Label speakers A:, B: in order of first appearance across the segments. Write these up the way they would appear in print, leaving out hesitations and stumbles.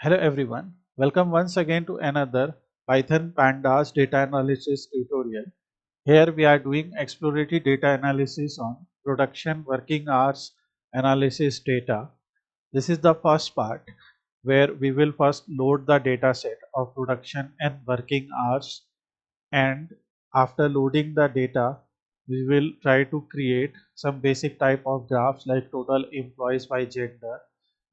A: Hello everyone, welcome once again to another Python Pandas data analysis tutorial. Here we are doing exploratory data analysis on production working hours analysis data. This is the first part where we will first load the data set of production and working hours, and after loading the data we will try to create some basic type of graphs like total employees by gender,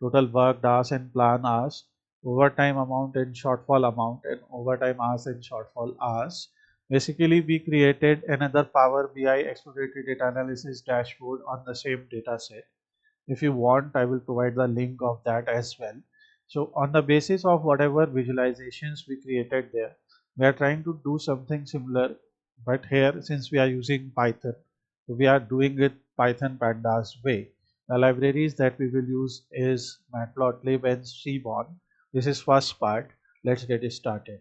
A: total worked hours and plan hours, overtime amount and shortfall amount, and overtime hours and shortfall hours. Basically we created another Power BI exploratory data analysis dashboard on the same data set. If you want, I will provide the link of that as well. So on the basis of whatever visualizations we created there, we are trying to do something similar, but here since we are using Python, so we are doing it Python Pandas way. The libraries that we will use is Matplotlib and Seaborn. This is first part. Let's get started.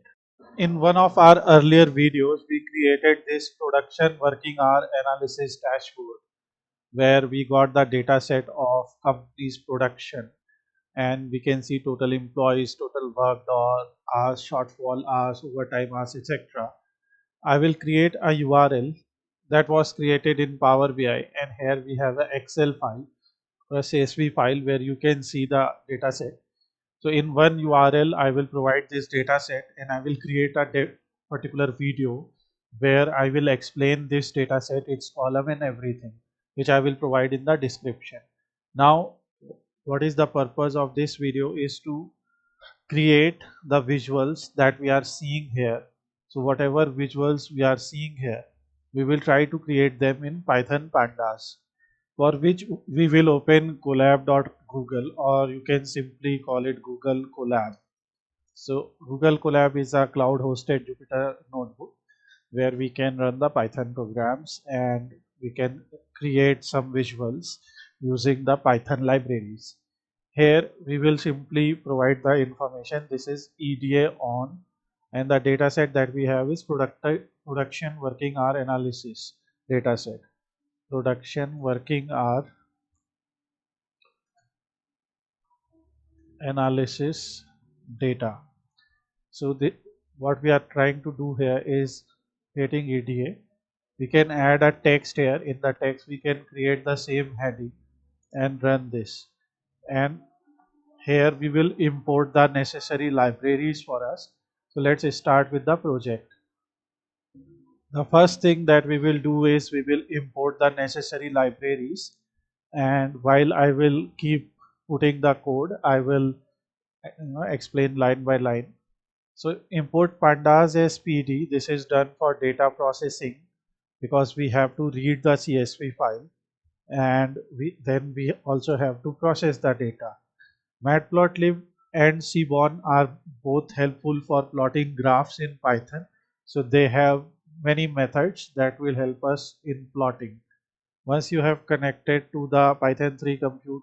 A: In one of our earlier videos, we created this production working hour analysis dashboard where we got the data set of company's production, and we can see total employees, total worked hours, shortfall hours, overtime hours, etc. I will create a URL that was created in Power BI, and here we have an Excel file or a CSV file where you can see the data set. So in one URL I will provide this data set, and I will create a particular video where I will explain this data set, its column and everything, which I will provide in the description. Now what is the purpose of this video is to create the visuals that we are seeing here. So whatever visuals we are seeing here, we will try to create them in Python Pandas, for which we will open collab.google, or you can simply call it Google Colab. So Google Colab is a cloud hosted Jupyter notebook where we can run the Python programs and we can create some visuals using the Python libraries. Here we will simply provide the information. This is EDA on, and the data set that we have is production working hour analysis data set. Production working hour analysis data. So what we are trying to do here is creating EDA. We can add a text here. In the text we can create the same heading and run this, and here we will import the necessary libraries for us. So let's start with the project. The first thing that we will do is we will import the necessary libraries, and while I will keep putting the code, I will explain line by line. So import pandas as PD. This is done for data processing because we have to read the CSV file, and we also have to process the data. Matplotlib and Seaborn are both helpful for plotting graphs in Python. So they have many methods that will help us in plotting. Once you have connected to the Python 3 compute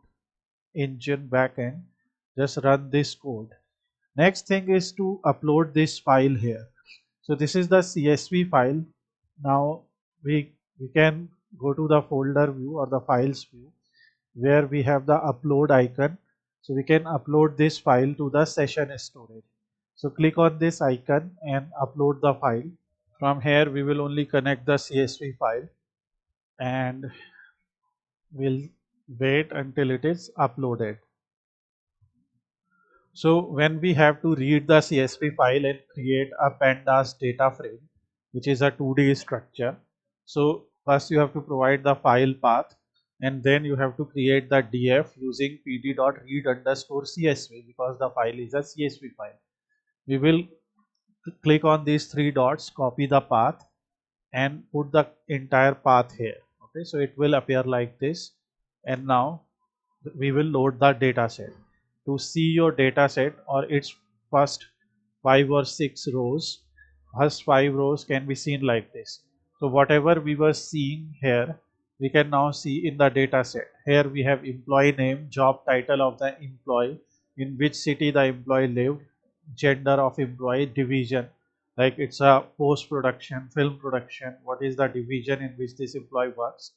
A: engine backend, just run this code. Next thing is to upload this file here. So this is the CSV file. Now we can go to the folder view or the files view where we have the upload icon. So we can upload this file to the session storage. So click on this icon and upload the file. From here we will only connect the CSV file and we'll wait until it is uploaded. So when we have to read the CSV file and create a pandas data frame, which is a 2D structure, so first you have to provide the file path, and then you have to create the df using pd.read underscore csv because the file is a CSV file. We will click on these three dots, copy the path and put the entire path here. Okay, so it will appear like this, and now we will load the data set. To see your data set or its first 5 or 6 rows, first 5 rows can be seen like this. So whatever we were seeing here, we can now see in the data set. Here we have employee name, job title of the employee, in which city the employee lived, gender of employee, division, like it's a post production, film production, what is the division in which this employee works,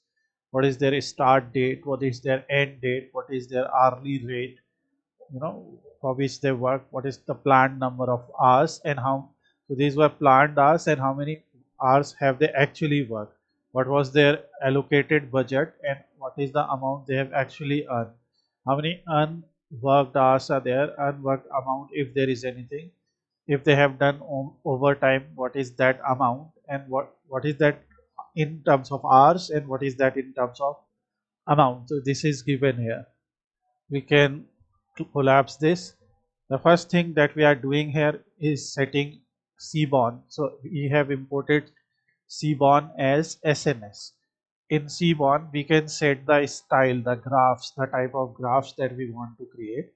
A: what is their start date, what is their end date, what is their hourly rate, for which they work, what is the planned number of hours, and how, so these were planned hours and how many hours have they actually worked, what was their allocated budget, and what is the amount they have actually earned, how many unworked hours are there, unworked amount if there is anything, if they have done overtime, what is that amount, and what is that in terms of hours, and what is that in terms of amount. So this is given here. We can collapse this. The first thing that we are doing here is setting Seaborn. So we have imported Seaborn as SNS. In Seaborn, we can set the style, the graphs, the type of graphs that we want to create.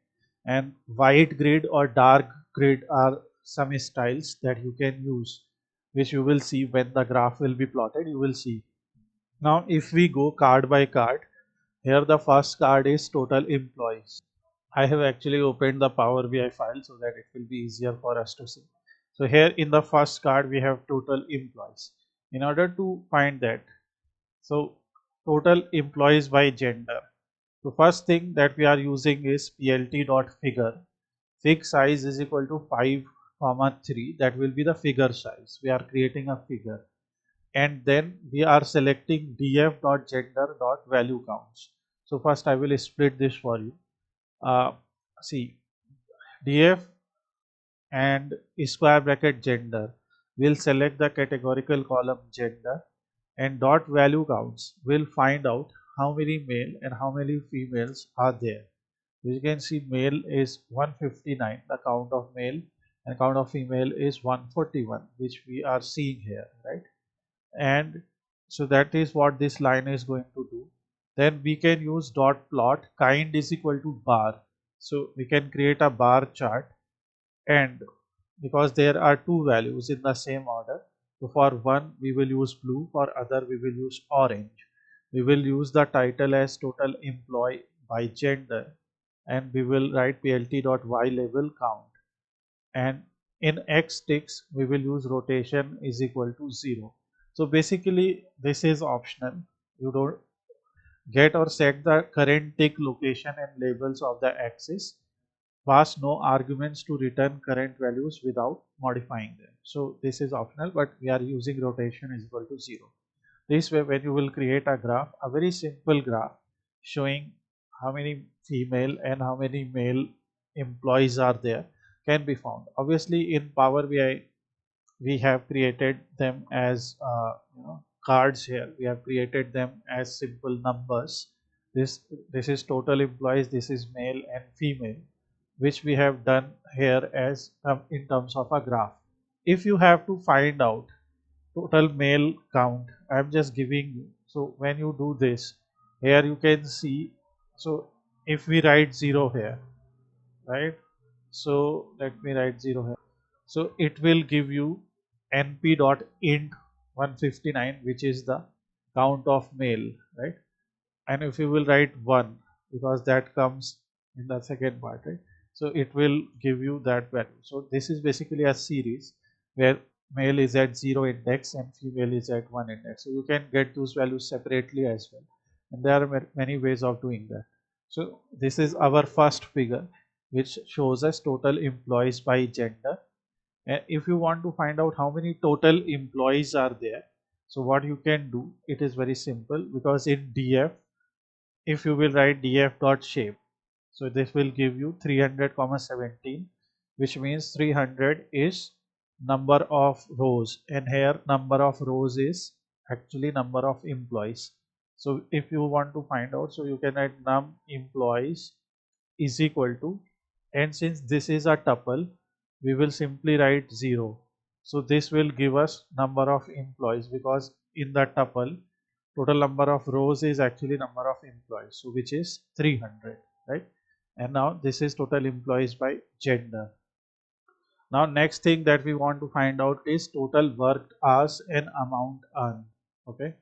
A: And white grid or dark grid are some styles that you can use, which you will see when the graph will be plotted. You will see. Now, if we go card by card, here the first card is total employees. I have actually opened the Power BI file so that it will be easier for us to see. So here in the first card we have total employees. In order to find that, so total employees by gender. So first thing that we are using is plt.figure. Fig size is equal to 5, 3. That will be the figure size. We are creating a figure. And then we are selecting df.gender.value counts. So first I will split this for you. See, df and square bracket gender will select the categorical column gender, and dot value counts will find out how many male and how many females are there. You can see male is 159, the count of male, and count of female is 141, which we are seeing here, right? And so that is what this line is going to do. Then we can use dot plot kind is equal to bar. So we can create a bar chart, and because there are two values in the same order, so for one we will use blue, for other we will use orange. We will use the title as total employee by gender, and we will write plt.ylabel count, and in x ticks we will use rotation is equal to 0. So basically this is optional. You don't get or set the current tick location and labels of the axis. Pass no arguments to return current values without modifying them. So this is optional, but we are using rotation is equal to 0. This way, when you will create a graph, a very simple graph showing how many female and how many male employees are there, can be found. Obviously in Power BI we have created them as cards. Here we have created them as simple numbers. This is total employees, this is male and female, which we have done here as in terms of a graph. If you have to find out total male count, I'm just giving you. So when you do this, here you can see, so if we write 0 here, right, so let me write 0 here, so it will give you np.int 159, which is the count of male, right? And if you will write 1, because that comes in the second part, right, so it will give you that value. So this is basically a series where male is at 0 index and female is at 1 index. So you can get those values separately as well, and there are many ways of doing that. So this is our first figure, which shows us total employees by gender. And if you want to find out how many total employees are there, so what you can do, it is very simple, because in df, if you will write df.shape, so this will give you 300, 17, which means 300 is number of rows, and here number of rows is actually number of employees. So if you want to find out, so you can write num employees is equal to, and since this is a tuple, we will simply write 0. So this will give us number of employees, because in the tuple total number of rows is actually number of employees, so which is 300, right? And now this is total employees by gender. Now next thing that we want to find out is total worked hours and amount earned. Okay,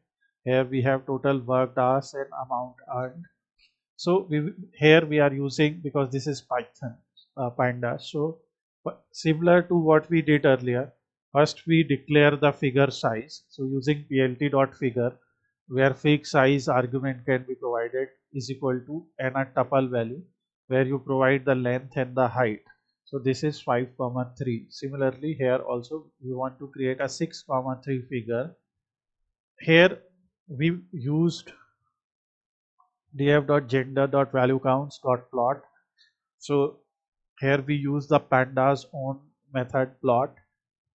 A: here we have total worked hours and amount earned. So here we are using, because this is Python Pandas, so similar to what we did earlier, first we declare the figure size. So using plt.figure, where fig size argument can be provided is equal to and a tuple value. where you provide the length and the height. So this is 5 comma 3. Similarly here also we want to create a 6 comma 3 figure. Here we used df.gender.valueCounts.plot. So here we use the pandas own method plot,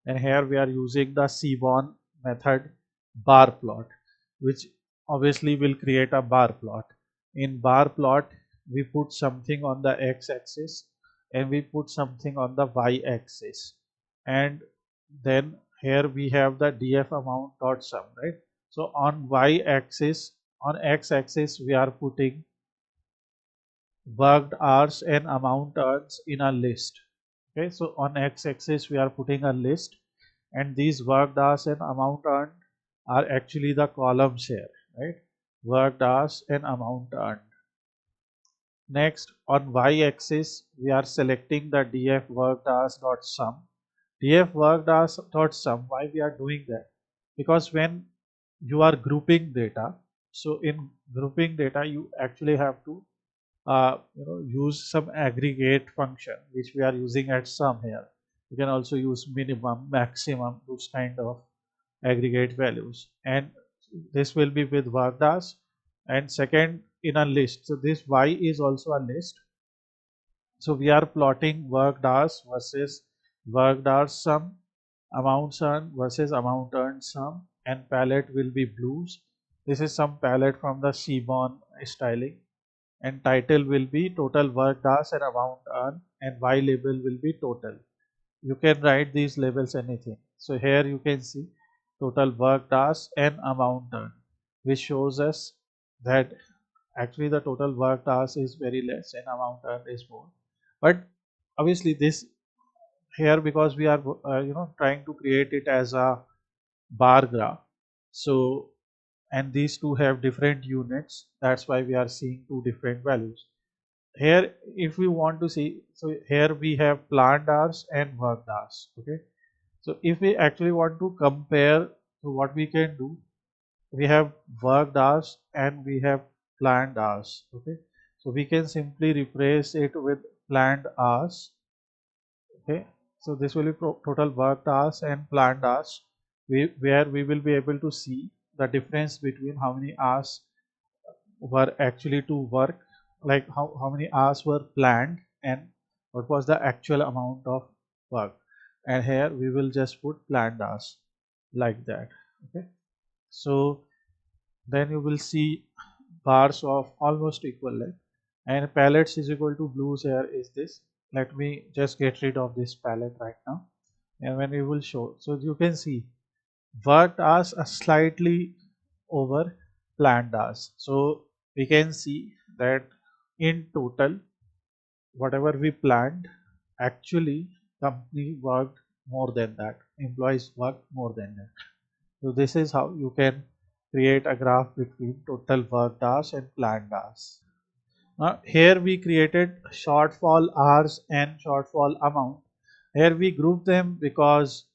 A: and here we are using the seaborn method bar plot, which obviously will create a bar plot. In bar plot we put something on the x-axis and we put something on the y-axis, and then here we have the df amount dot sum, right? So on y-axis, on x-axis we are putting worked hours and amount earned in a list. Okay, so on x-axis we are putting a list, and these worked hours and amount earned are actually the columns here, right? Worked hours and amount earned. Next, on y-axis we are selecting the df worked hours dot sum. df worked hours dot sum, why we are doing that? Because when you are grouping data, so in grouping data you actually have to use some aggregate function, which we are using at sum here. You can also use minimum, maximum, those kind of aggregate values, and this will be with worked hours. And second, in a list, so this y is also a list, so we are plotting worked hours versus worked hours sum, amount earned versus amount earned sum, and palette will be blues. This is some palette from the seaborn styling, and title will be total worked hours and amount earned, and y label will be total. You can write these labels anything. So here you can see total worked hours and amount earned, which shows us that actually the total worked hours is very less and amount earned is more. But obviously this here, because we are trying to create it as a bar graph, so and these two have different units, that's why we are seeing two different values. Here if we want to see, so here we have planned hours and worked hours. Okay, so if we actually want to compare, so what we can do, we have worked hours and we have planned hours. Okay, so we can simply replace it with planned hours. Okay, so this will be total worked hours and planned hours, where we will be able to see the difference between how many hours were actually to work, like how many hours were planned and what was the actual amount of work. And here we will just put planned hours like that. Okay, so then you will see bars of almost equal length, and palettes is equal to blues. Here is this, let me just get rid of this palette right now, and when we will show, so you can see worked hours are slightly over planned hours. So we can see that in total whatever we planned, actually company worked more than that, employees worked more than that. So this is how you can create a graph between total worked hours and planned hours. Here we created shortfall hours and shortfall amount. Here we group them because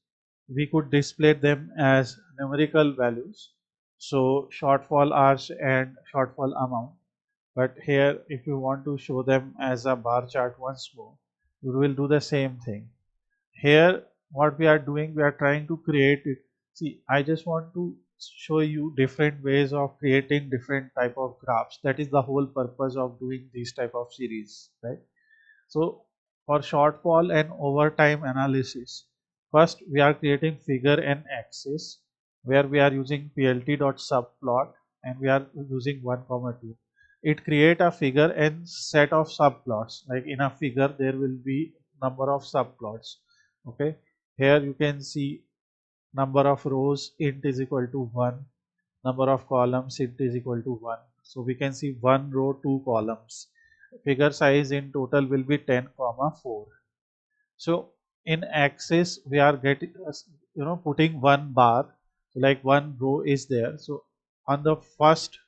A: we could display them as numerical values. So shortfall hours and shortfall amount. But here if you want to show them as a bar chart once more, you will do the same thing. Here what we are doing, we are trying to create it. See, I just want to show you different ways of creating different type of graphs. That is the whole purpose of doing these type of series, right? So for shortfall and overtime analysis, first we are creating figure and axis, where we are using plt.subplot and we are using 1 comma 2. It create a figure and set of subplots. Like in a figure there will be number of subplots. Okay, here you can see number of rows int is equal to 1, number of columns int is equal to 1. So we can see 1 row 2 columns. Figure size in total will be 10 comma 4. So in axis we are getting putting one bar, so like one row is there. So on the first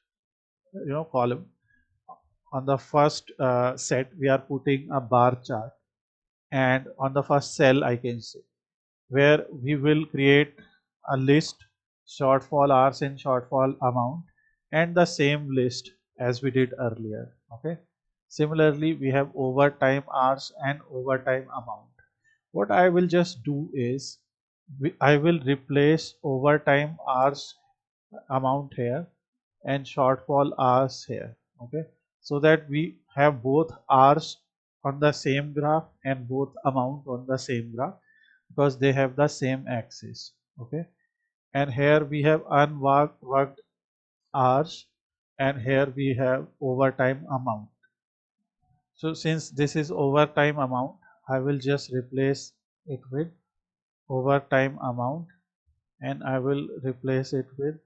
A: column, on the first set we are putting a bar chart, and on the first cell I can say, where we will create a list, shortfall hours and shortfall amount, and the same list as we did earlier. Okay, Similarly, we have overtime hours and overtime amount. What I will just do is I will replace overtime hours amount here and shortfall hours here. Okay, so that we have both hours on the same graph and both amount on the same graph, because they have the same axis. Okay, and here we have unworked hours, and here we have overtime amount. So since this is overtime amount, I will just replace it with overtime amount, and I will replace it with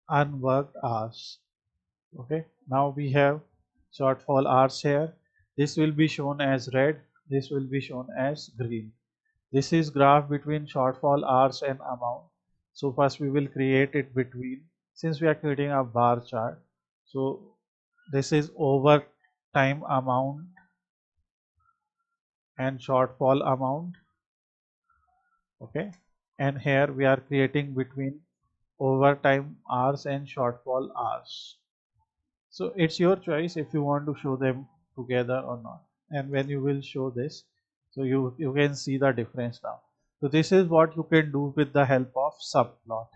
A: unworked hours. Okay, now we have shortfall hours here. This will be shown as red, this will be shown as green. This is graph between shortfall hours and amount. So first we will create it between, since we are creating a bar chart. So this is overtime amount and shortfall amount. Okay, and here we are creating between overtime hours and shortfall hours. So it's your choice if you want to show them together or not. And when you will show this, so you can see the difference now. So this is what you can do with the help of subplot.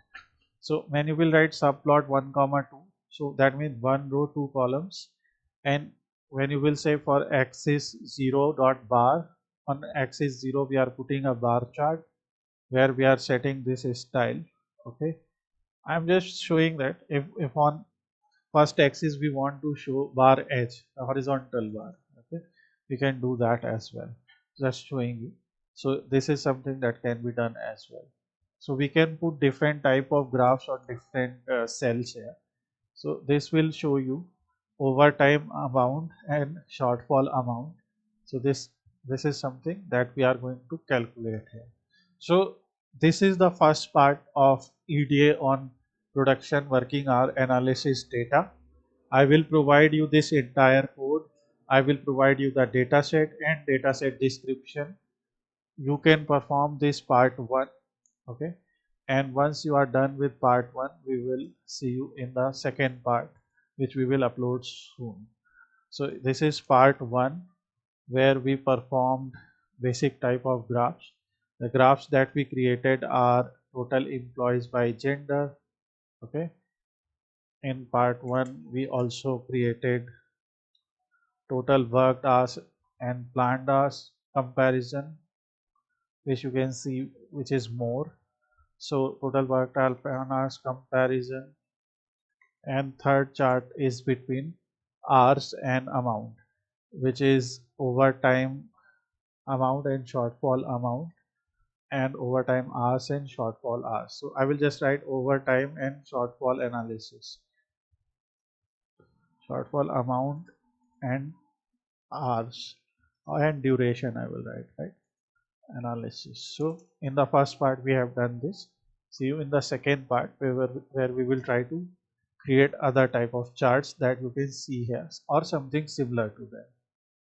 A: So when you will write subplot 1 comma 2, so that means 1 row 2 columns, and when you will say for axis 0 dot bar, on axis 0 we are putting a bar chart where we are setting this style. Okay, I'm just showing that if on first axis we want to show bar edge, a horizontal bar. Okay, we can do that as well, just showing you. So this is something that can be done as well. So we can put different type of graphs on different cells here. So this will show you overtime amount and shortfall amount. So this is something that we are going to calculate here. So this is the first part of EDA on production working hour analysis data. I will provide you this entire code. I will provide you the dataset and dataset description. You can perform this part 1. Okay, and once you are done with part 1, we will see you in the second part, which we will upload soon. So this is part 1, where we performed basic type of graphs. The graphs that we created are total employees by gender. Okay, in part 1 we also created total worked hours and planned hours comparison, which you can see, which is more. So total worked hours comparison, and third chart is between hours and amount, which is overtime amount and shortfall amount, and overtime hours and shortfall hours. So I will just write overtime and shortfall analysis, shortfall amount and hours, and duration I will write, right, analysis. So in the first part we have done this. See you in the second part, where we will try to create other type of charts that you can see here or something similar to that.